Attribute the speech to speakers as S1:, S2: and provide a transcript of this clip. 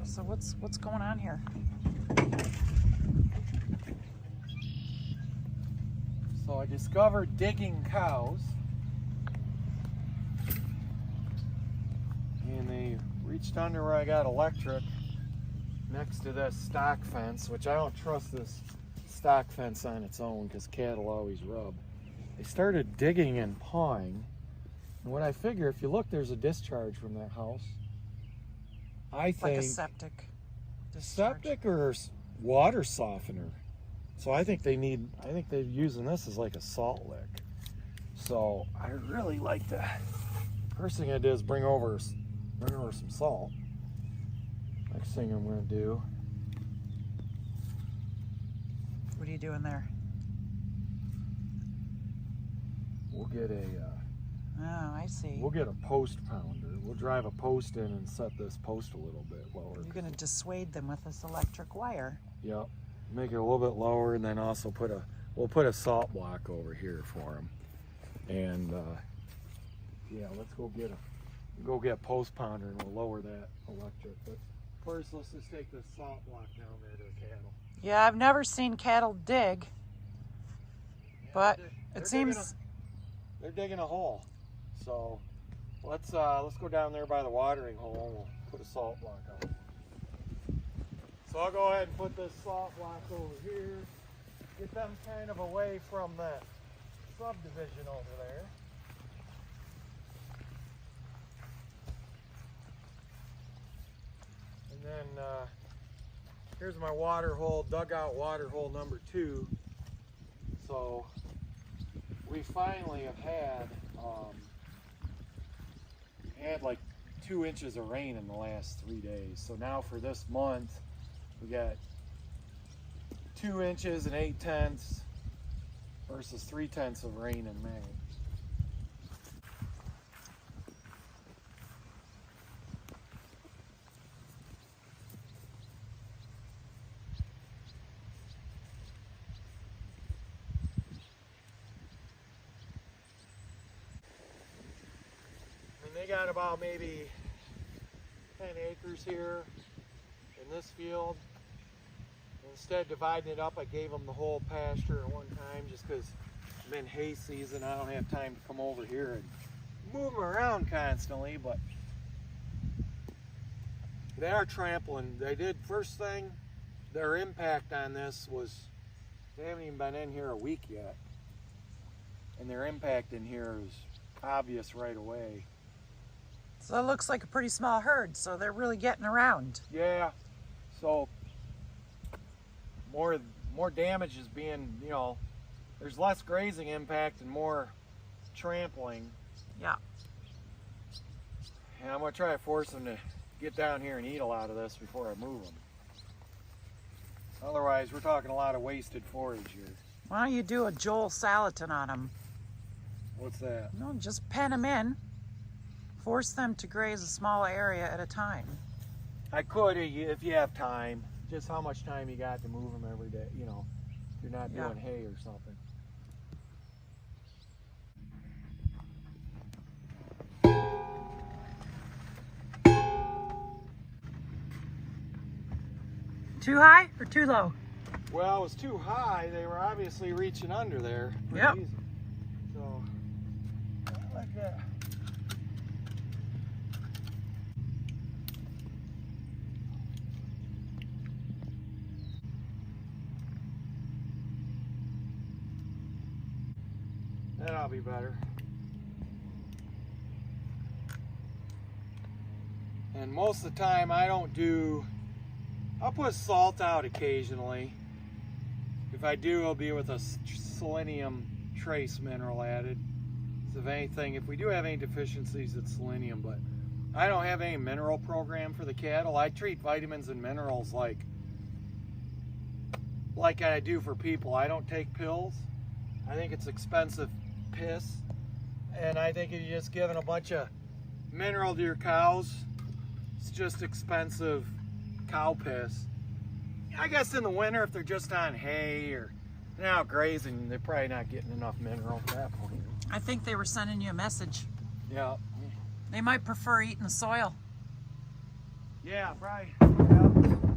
S1: So what's going on here?
S2: So I discovered digging cows, and they reached under where I got electric next to this stock fence, which I don't trust this stock fence on its own because cattle always rub. They started digging and pawing, and what I figure, if you look, there's a discharge from that house. I think
S1: Like a septic discharge.
S2: septic or water softener. So I think they're using this as like a salt lick. So I really like to, first thing I did is bring over some salt. Next thing I'm gonna do.
S1: What are you doing there?
S2: We'll get
S1: Oh, I see.
S2: we'll get a post pounder. We'll drive a post in and set this post a little bit lower.
S1: You're gonna dissuade them with this electric wire.
S2: Yep. Make it a little bit lower, and then also we'll put a salt block over here for them. And yeah, let's go get a post pounder, and we'll lower that electric. But first, let's just take this salt block down there to the cattle.
S1: Yeah, I've never seen cattle dig, but
S2: They're
S1: it seems
S2: they're digging a hole. So let's go down there by the watering hole, and we'll put a salt block on. So I'll go ahead and put this salt block over here, get them kind of away from that subdivision over there. And then here's my water hole, dugout water hole number 2. So we finally have had like 2 inches of rain in the last 3 days. So now for this month, we got 2 inches and 8/10 versus 3/10 of rain in May. And they got about maybe 10 acres here in this field. Instead of dividing it up, I gave them the whole pasture at one time just because I'm in hay season. I don't have time to come over here and move them around constantly, but they are trampling. They did, first thing, their impact on this was, they haven't even been in here a week yet. And their impact in here is obvious right away.
S1: so it looks like a pretty small herd, so they're really getting around.
S2: Yeah, so more damage is being, there's less grazing impact and more trampling.
S1: Yeah.
S2: And I'm going to try to force them to get down here and eat a lot of this before I move them. Otherwise, we're talking a lot of wasted forage here.
S1: Why don't you do a Joel Salatin on them?
S2: What's that?
S1: No, just pen them in. Force them to graze a small area at a time.
S2: I could if you have time. Just how much time you got to move them every day, if you're not doing hay or something.
S1: Too high or too low?
S2: Well, it was too high. They were obviously reaching under there.
S1: Yep.
S2: Easy. So, like that. That'll be better. And most of the time I'll put salt out occasionally. If I do, it'll be with a selenium trace mineral added. So if we do have any deficiencies, it's selenium, but I don't have any mineral program for the cattle. I treat vitamins and minerals like I do for people. I don't take pills. I think it's expensive piss, and I think if you're just giving a bunch of mineral to your cows, it's just expensive cow piss. I guess in the winter, if they're just on hay or out grazing, they're probably not getting enough mineral at that point.
S1: I think they were sending you a message.
S2: Yeah.
S1: They might prefer eating the soil.
S2: Yeah, probably. it.